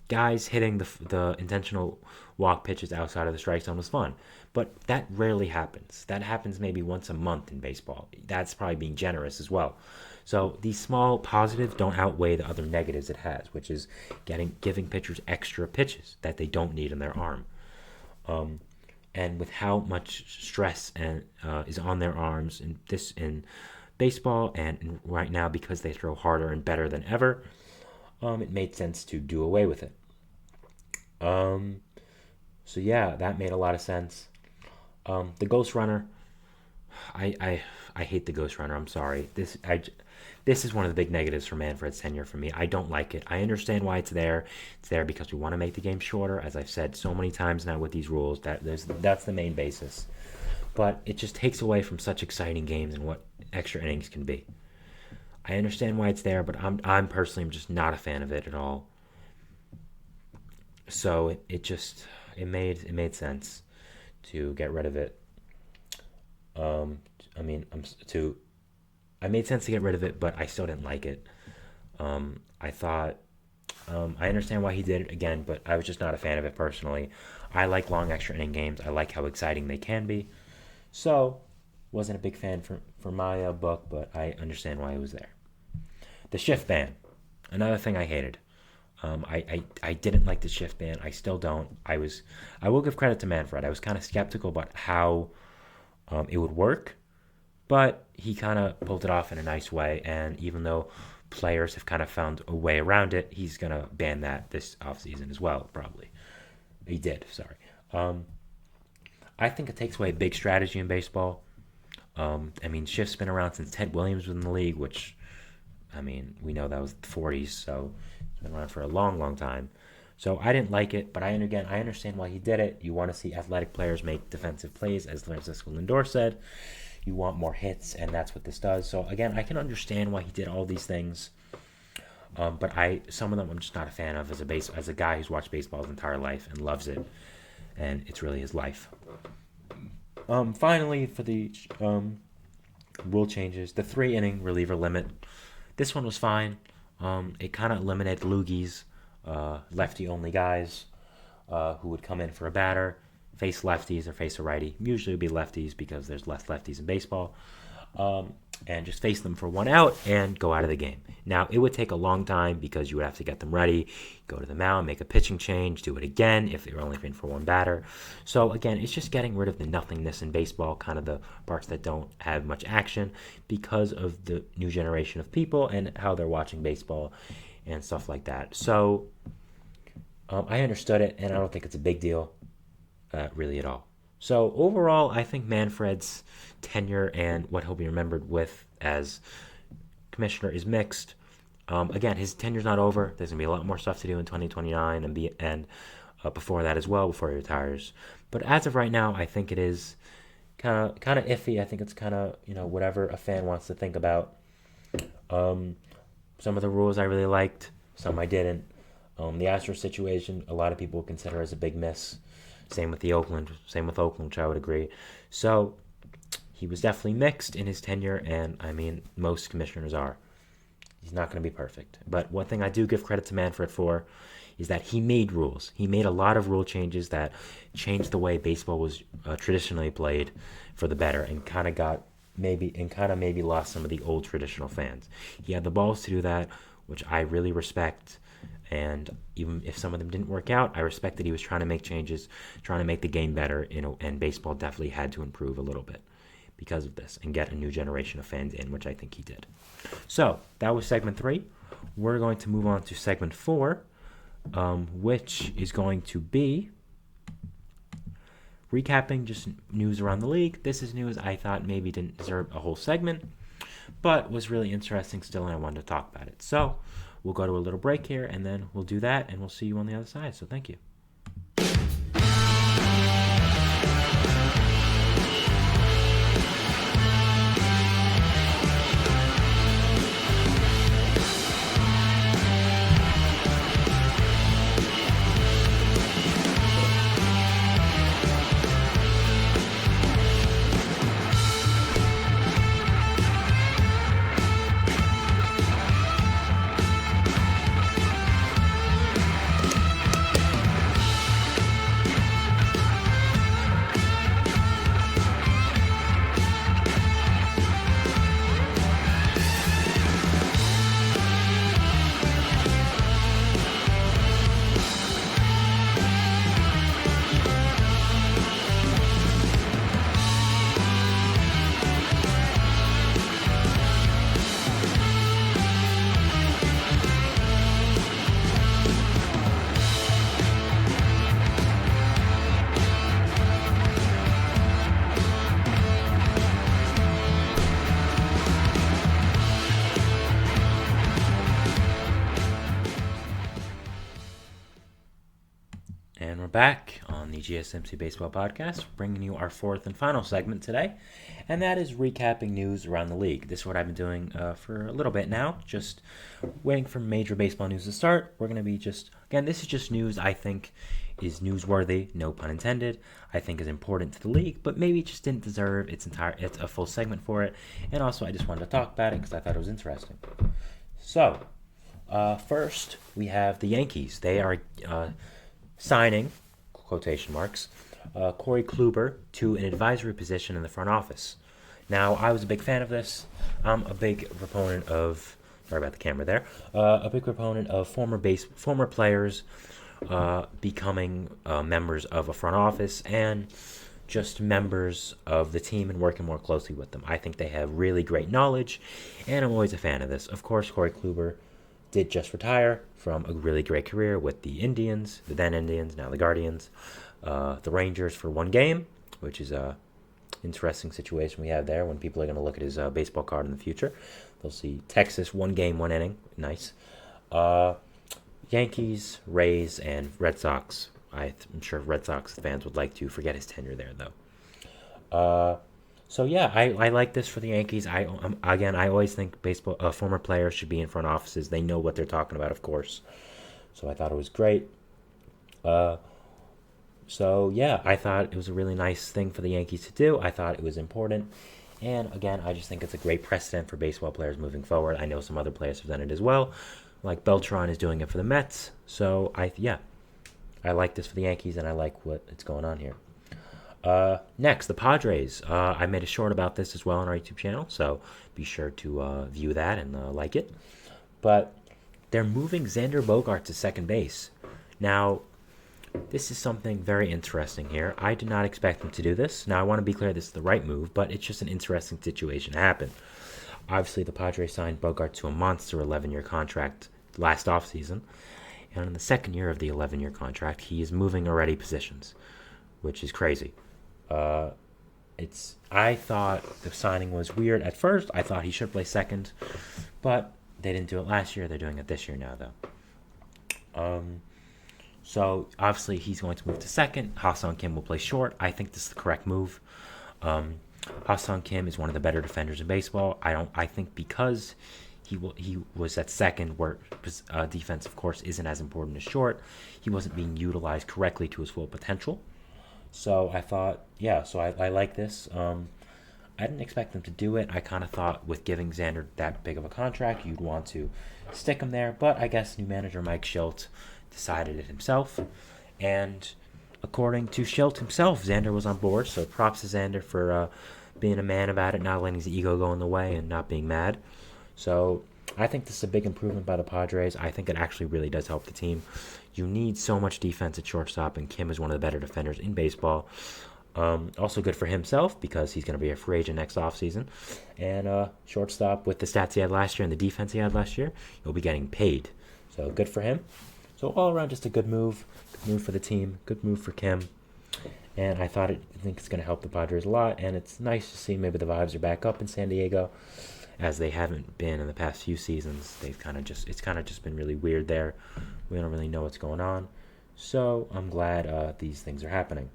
guys hitting the intentional walk pitches outside of the strike zone was fun, but that rarely happens. That happens maybe once a month in baseball. That's probably being generous as well. So these small positives don't outweigh the other negatives it has, which is giving pitchers extra pitches that they don't need in their arm. And with how much stress is on their arms in baseball and right now because they throw harder and better than ever, it made sense to do away with it. So yeah, that made a lot of sense. The Ghost Runner, I hate the Ghost Runner. I'm sorry. This is one of the big negatives for Manfred's tenure for me. I don't like it. I understand why it's there. It's there because we want to make the game shorter, as I've said so many times now with these rules. That's the main basis. But it just takes away from such exciting games and what extra innings can be. I understand why it's there, but I'm personally just not a fan of it at all. So it made sense to get rid of it. I made sense to get rid of it, but I still didn't like it. I thought, I understand why he did it again, but I was just not a fan of it personally. I like long extra inning games. I like how exciting they can be. So, wasn't a big fan for my book, but I understand why it was there. The shift ban, another thing I hated. I didn't like the shift ban. I still don't. I will give credit to Manfred. I was kind of skeptical about how it would work, but he kind of pulled it off in a nice way. And even though players have kind of found a way around it, he's going to ban that this offseason as well, probably. He did, sorry. I think it takes away big strategy in baseball. Shift's been around since Ted Williams was in the league, which, we know that was the 40s, so it's been around for a long, long time. So I didn't like it, but I understand why he did it. You want to see athletic players make defensive plays, as Francisco Lindor said. You want more hits, and that's what this does. So again, I can understand why he did all these things, but some of them I'm just not a fan of as a guy who's watched baseball his entire life and loves it, and it's really his life. Finally, for the rule changes, the 3-inning reliever limit. This one was fine. It kind of eliminated loogies, lefty-only guys who would come in for a batter, face lefties or face a righty. Usually it would be lefties because there's less lefties in baseball. And just face them for one out and go out of the game. Now, it would take a long time because you would have to get them ready, go to the mound, make a pitching change, do it again if they were only in for one batter. So, again, it's just getting rid of the nothingness in baseball, kind of the parts that don't have much action because of the new generation of people and how they're watching baseball and stuff like that. So, I understood it, and I don't think it's a big deal, really at all. So overall, I think Manfred's tenure and what he'll be remembered with as commissioner is mixed. Again, his tenure's not over. There's going to be a lot more stuff to do in 2029 and before that as well, before he retires. But as of right now, I think it is kind of iffy. I think it's kind of, whatever a fan wants to think about. Some of the rules I really liked, some I didn't. The Astros situation, a lot of people consider as a big miss. Same with Oakland, which I would agree. So he was definitely mixed in his tenure, and most commissioners are. He's not going to be perfect. But one thing I do give credit to Manfred for is that he made rules. He made a lot of rule changes that changed the way baseball was traditionally played for the better, and kind of maybe lost some of the old traditional fans. He had the balls to do that, which I really respect. And even if some of them didn't work out, I respect that he was trying to make changes, trying to make the game better, and baseball definitely had to improve a little bit because of this and get a new generation of fans in, which I think he did. So that was segment 3. We're going to move on to segment 4, which is going to be recapping just news around the league. This is news I thought maybe didn't deserve a whole segment, but was really interesting still, and I wanted to talk about it. So we'll go to a little break here, and then we'll do that, and we'll see you on the other side. So thank you. back on the GSMC Baseball Podcast, bringing you our fourth and final segment today, and that is recapping news around the league. This is what I've been doing for a little bit now, just waiting for major baseball news to start. We're going to be this is just news I think is newsworthy, no pun intended, I think is important to the league, but maybe it just didn't deserve it's a full segment for it, and also I just wanted to talk about it because I thought it was interesting. So, first, we have the Yankees. They are signing, quotation marks, Corey Kluber to an advisory position in the front office. Now, I was a big fan of this. I'm a big proponent of, sorry about the camera there, a big proponent of former players becoming members of a front office and just members of the team and working more closely with them. I think they have really great knowledge, and I'm always a fan of this. Of course, Corey Kluber did just retire from a really great career with the Indians, the then Indians, now the Guardians, the Rangers for one game, which is a interesting situation we have there when people are going to look at his baseball card in the future. They'll see Texas, 1 game, 1 inning. Nice. Yankees, Rays, and Red Sox. I'm sure Red Sox fans would like to forget his tenure there, though. So yeah, I like this for the Yankees. I always think former players should be in front offices. They know what they're talking about, of course. So I thought it was great. So yeah, I thought it was a really nice thing for the Yankees to do. I thought it was important. And again, I just think it's a great precedent for baseball players moving forward. I know some other players have done it as well. Like Beltran is doing it for the Mets. So I like this for the Yankees, and I like what's going on here. Next, the Padres. I made a short about this as well on our YouTube channel, so be sure to view that and like it. But they're moving Xander Bogaerts to second base. Now, this is something very interesting here. I did not expect them to do this. Now, I want to be clear this is the right move, but it's just an interesting situation to happen. Obviously, the Padres signed Bogaerts to a monster 11-year contract last offseason, and in the second year of the 11-year contract, he is moving already positions, which is crazy. I thought the signing was weird at first. I thought he should play second, but they didn't do it last year. They're doing it this year now, though. So obviously he's going to move to second. Ha-Seong Kim will play short. I think this is the correct move. Ha-Seong Kim is one of the better defenders in baseball. I think because he was at second, where defense, of course, isn't as important as short, he wasn't being utilized correctly to his full potential. So I thought, I like this. I didn't expect them to do it. I kind of thought with giving Xander that big of a contract, you'd want to stick him there. But I guess new manager Mike Shildt decided it himself. And according to Shildt himself, Xander was on board. So props to Xander for being a man about it, not letting his ego go in the way and not being mad. So I think this is a big improvement by the Padres. I think it actually really does help the team. You need so much defense at shortstop, and Kim is one of the better defenders in baseball. Also good for himself because he's going to be a free agent next offseason. And shortstop, with the stats he had last year and the defense he had last year, he'll be getting paid. So good for him. So all around, just a good move. Good move for the team. Good move for Kim. And I think it's going to help the Padres a lot. And it's nice to see maybe the vibes are back up in San Diego, as they haven't been in the past few seasons. It's kind of just been really weird there. We don't really know what's going on. So I'm glad these things are happening.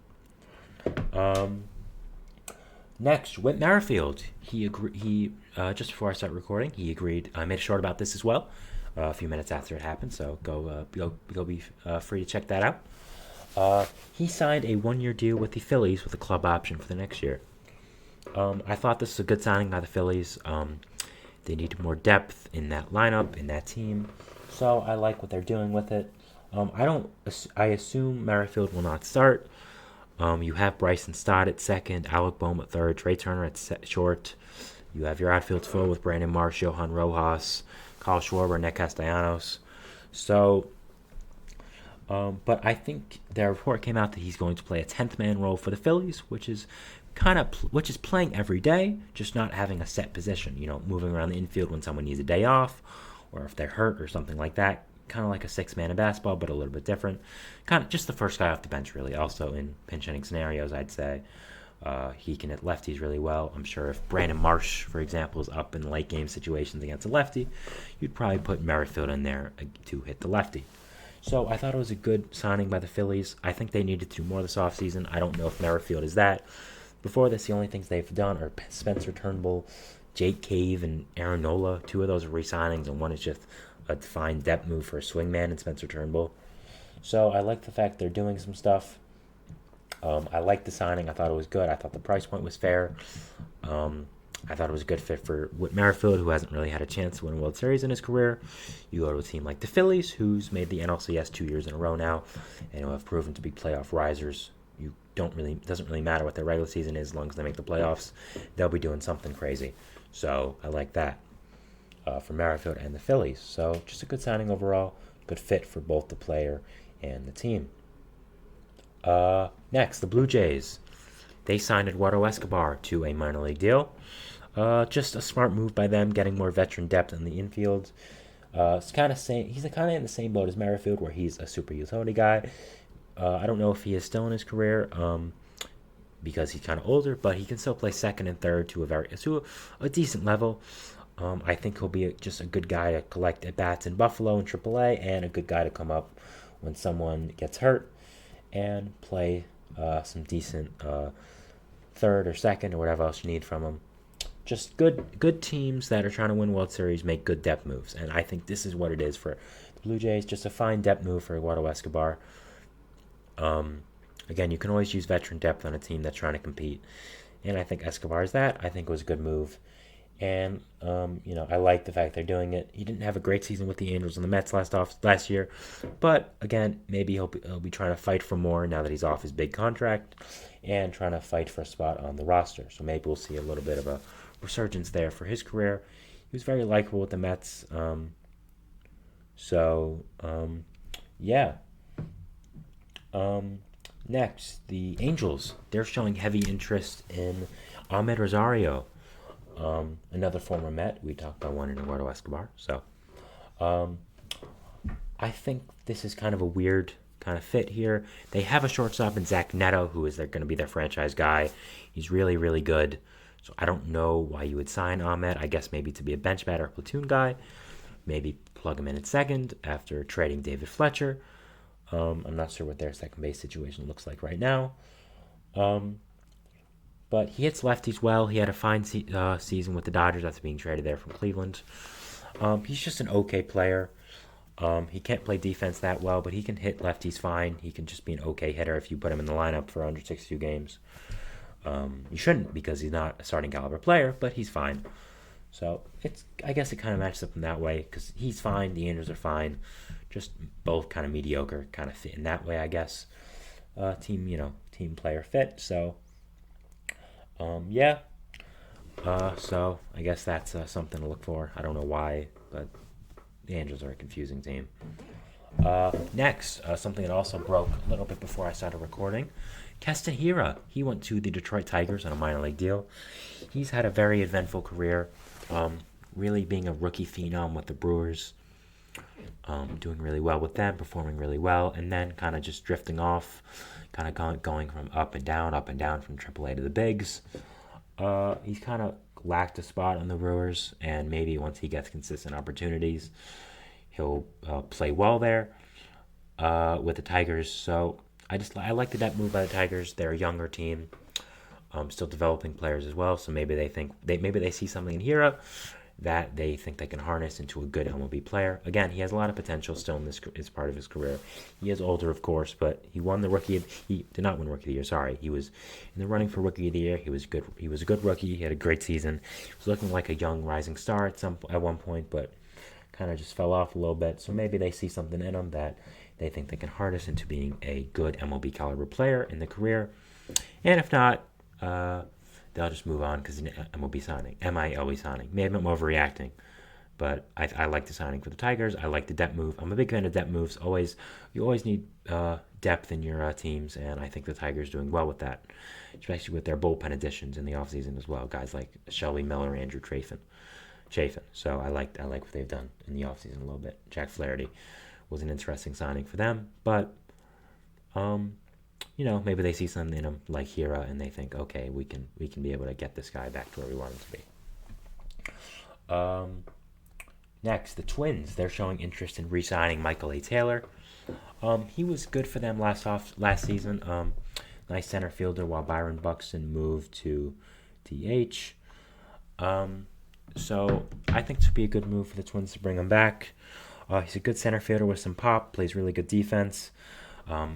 Next, Whit Merrifield. He just before I start recording, he agreed. I made a short about this as well, a few minutes after it happened. So go be free to check that out. He signed a 1-year deal with the Phillies with a club option for the next year. I thought this was a good signing by the Phillies. They need more depth in that lineup, in that team. So I like what they're doing with it. I assume Merrifield will not start. You have Bryson Stott at second, Alec Bohm at third, Trey Turner at short. You have your outfield full with Brandon Marsh, Johan Rojas, Kyle Schwarber, Nick Castellanos. So, but I think the report came out that he's going to play a 10th man role for the Phillies, which is playing every day, just not having a set position. Moving around the infield when someone needs a day off, or if they're hurt or something like that. Kind of like a 6-man in basketball, but a little bit different. Kind of just the first guy off the bench, really. Also in pinch hitting scenarios, I'd say. He can hit lefties really well. I'm sure if Brandon Marsh, for example, is up in late game situations against a lefty, you'd probably put Merrifield in there to hit the lefty. So I thought it was a good signing by the Phillies. I think they needed to do more this offseason. I don't know if Merrifield is that. Before this, the only things they've done are Spencer Turnbull, Jake Cave, and Aaron Nola. 2 of those are re-signings, and one is just a defined depth move for a swingman in Spencer Turnbull. So I like the fact they're doing some stuff. I liked the signing. I thought it was good. I thought the price point was fair. I thought it was a good fit for Whit Merrifield, who hasn't really had a chance to win a World Series in his career. You go to a team like the Phillies, who's made the NLCS 2 years in a row now, and who have proven to be playoff risers. It doesn't really matter what their regular season is, as long as they make the playoffs, they'll be doing something crazy. So I like that for Merrifield and the Phillies. So just a good signing overall, good fit for both the player and the team. Next, the Blue Jays. They signed Eduardo Escobar to a minor league deal. Just a smart move by them, getting more veteran depth in the infield. He's kind of in the same boat as Merrifield, where he's a super utility guy. I don't know if he is still in his career because he's kind of older, but he can still play second and third to a decent level. I think he'll be just a good guy to collect at bats in Buffalo and AAA, and a good guy to come up when someone gets hurt and play some decent third or second or whatever else you need from him. Just good teams that are trying to win World Series make good depth moves, and I think this is what it is for the Blue Jays. Just a fine depth move for Eduardo Escobar. Again, you can always use veteran depth on a team that's trying to compete, and I think Escobar is that. I think it was a good move, and I like the fact they're doing it. He didn't have a great season with the Angels and the Mets last year, but again, maybe he'll be trying to fight for more now that he's off his big contract and trying to fight for a spot on the roster. So maybe we'll see a little bit of a resurgence there for his career. He was very likable with the Mets. Next, the Angels. They're showing heavy interest in Ahmed Rosario, another former Met. We talked about one in Eduardo Escobar. So I think this is kind of a weird kind of fit here. They have a shortstop in Zach Neto, who is going to be their franchise guy. He's really, really good. So I don't know why you would sign Ahmed. I guess maybe to be a bench batter, platoon guy. Maybe plug him in at second after trading David Fletcher. I'm not sure what their second base situation looks like right now. But he hits lefties well. He had a fine season with the Dodgers after being traded there from Cleveland. He's just an okay player. He can't play defense that well, but he can hit lefties fine. He can just be an okay hitter if you put him in the lineup for 162 games. You shouldn't, because he's not a starting caliber player, but he's fine. So I guess it kind of matches up in that way, because he's fine, the Angels are fine, just both kind of mediocre, kind of fit in that way, I guess. Team player fit. So, so I guess that's something to look for. I don't know why, but the Angels are a confusing team. Next, something that also broke a little bit before I started recording. Keston Hiura, he went to the Detroit Tigers on a minor league deal. He's had a very eventful career, really being a rookie phenom with the Brewers, doing really well with them, performing really well, and then kind of just drifting off, kind of going from up and down from AAA to the bigs. He's kind of lacked a spot on the Brewers, and maybe once he gets consistent opportunities, he'll play well there with the Tigers. So I like that move by the Tigers. They're a younger team, still developing players as well. So maybe they see something in Hiura that they think they can harness into a good MLB player. Again, he has a lot of potential still in this part of his career. He is older, of course, but he did not win Rookie of the Year. Sorry, he was in the running for Rookie of the Year. He was good. He was a good rookie. He had a great season. He was looking like a young rising star at one point, but kind of just fell off a little bit. So maybe they see something in him that they think they can harness into being a good MLB caliber player in the career. And if not, they'll just move on because MLB signing. MILB signing. Maybe I'm overreacting, but I like the signing for the Tigers. I like the depth move. I'm a big fan of depth moves. You always need depth in your teams, and I think the Tigers doing well with that, especially with their bullpen additions in the offseason as well. Guys like Shelby Miller, Andrew Chafin. So I like what they've done in the offseason a little bit. Jack Flaherty was an interesting signing for them, but maybe they see something in him like Hiura, and they think, okay, we can be able to get this guy back to where we want him to be. Next, the Twins. They're showing interest in re-signing Michael A. Taylor. He was good for them last season. Nice center fielder while Byron Buxton moved to DH. So I think this would be a good move for the Twins to bring him back. He's a good center fielder with some pop, plays really good defense,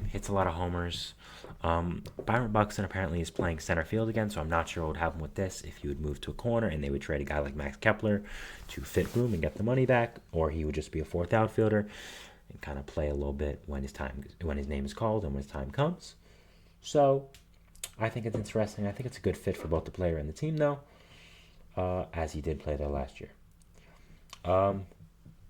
hits a lot of homers. Byron Buxton apparently is playing center field again, so I'm not sure what would happen with this, if he would move to a corner and they would trade a guy like Max Kepler to fit room and get the money back, or he would just be a fourth outfielder and kind of play a little bit when his name is called and when his time comes. So I think it's interesting. I think it's a good fit for both the player and the team, though, as he did play there last year.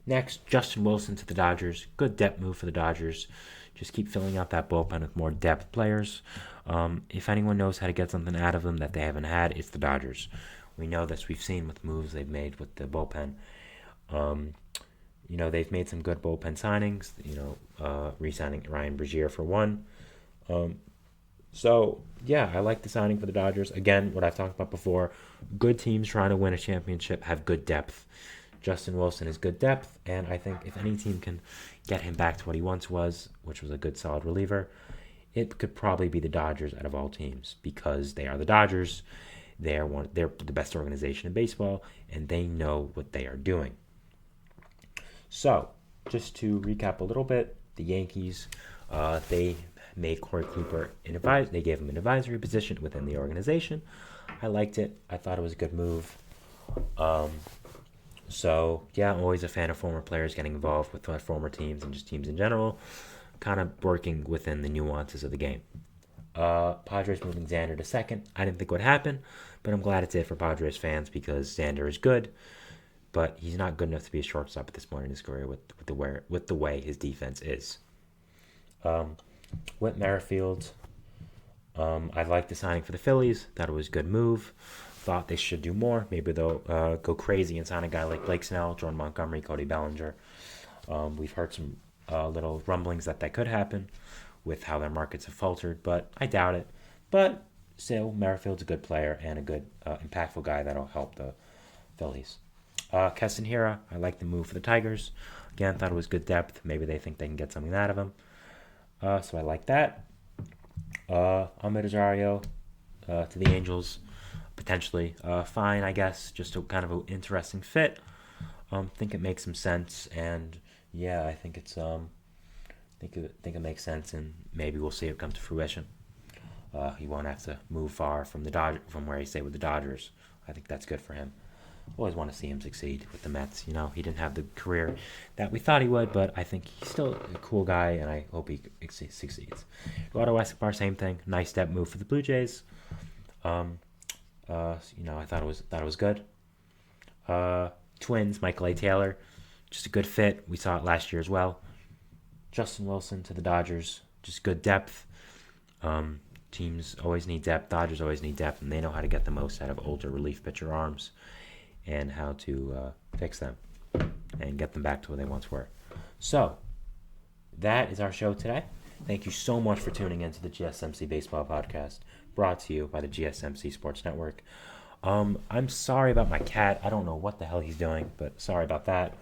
Next, Justin Wilson to the Dodgers. Good depth move for the Dodgers. Just keep filling out that bullpen with more depth players. If anyone knows how to get something out of them that they haven't had, it's the Dodgers. We know this. We've seen with moves they've made with the bullpen. They've made some good bullpen signings. Re-signing Ryan Brazier for one. So, yeah, I like the signing for the Dodgers. Again, what I've talked about before, good teams trying to win a championship have good depth. Justin Wilson is good depth, and I think if any team can get him back to what he once was, which was a good, solid reliever, it could probably be the Dodgers out of all teams, because they are the Dodgers. They're the best organization in baseball, and they know what they are doing. So, just to recap a little bit, the Yankees, they made Corey Kluber they gave him an advisory position within the organization. I liked it. I thought it was a good move. So, yeah, I'm always a fan of former players getting involved with former teams and just teams in general, kind of working within the nuances of the game. Padres moving Xander to second. I didn't think it would happen, but I'm glad it did for Padres fans because Xander is good, but he's not good enough to be a shortstop at this point in his career with the way his defense is. Whit Merrifield, I liked the signing for the Phillies. Thought it was a good move. Thought they should do more. Maybe they'll go crazy and sign a guy like Blake Snell, Jordan Montgomery, Cody Bellinger. We've heard some little rumblings that could happen with how their markets have faltered, but I doubt it. But still, Merrifield's a good player and a good impactful guy that'll help the Phillies. Keston Hiura, I like the move for the Tigers. Again, thought it was good depth. Maybe they think they can get something out of him. So I like that. Ahmed Azario to the Angels, potentially fine, I guess. Just a kind of an interesting fit. Think it makes some sense, and yeah, I think it's think it makes sense, and maybe we'll see it come to fruition. He won't have to move far from from where he stayed with the Dodgers. I think that's good for him. Always want to see him succeed with the Mets. He didn't have the career that we thought he would, but I think he's still a cool guy, and I hope he succeeds. Eduardo Escobar, same thing. Nice step move for the Blue Jays. I thought it was good. Twins, Michael A. Taylor, just a good fit. We saw it last year as well. Justin Wilson to the Dodgers, just good depth. Teams always need depth. Dodgers always need depth, and they know how to get the most out of older relief pitcher arms and how to fix them and get them back to where they once were. So, that is our show today. Thank you so much for tuning into the GSMC Baseball Podcast, brought to you by the GSMC Sports Network. I'm sorry about my cat. I don't know what the hell he's doing, but sorry about that.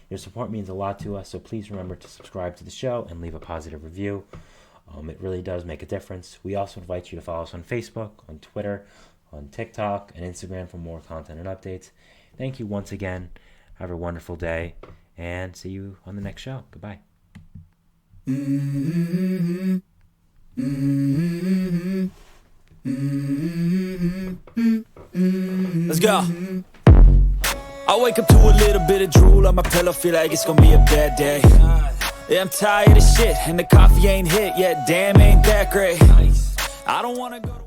Your support means a lot to us, so please remember to subscribe to the show and leave a positive review. It really does make a difference. We also invite you to follow us on Facebook, on Twitter, on TikTok, and Instagram for more content and updates. Thank you once again. Have a wonderful day, and see you on the next show. Goodbye. Let's go. I wake up to a little bit of drool on my pillow, feel like it's gonna be a bad day. Yeah, I'm tired of shit, and the coffee ain't hit yet, damn, ain't that great. I don't wanna go to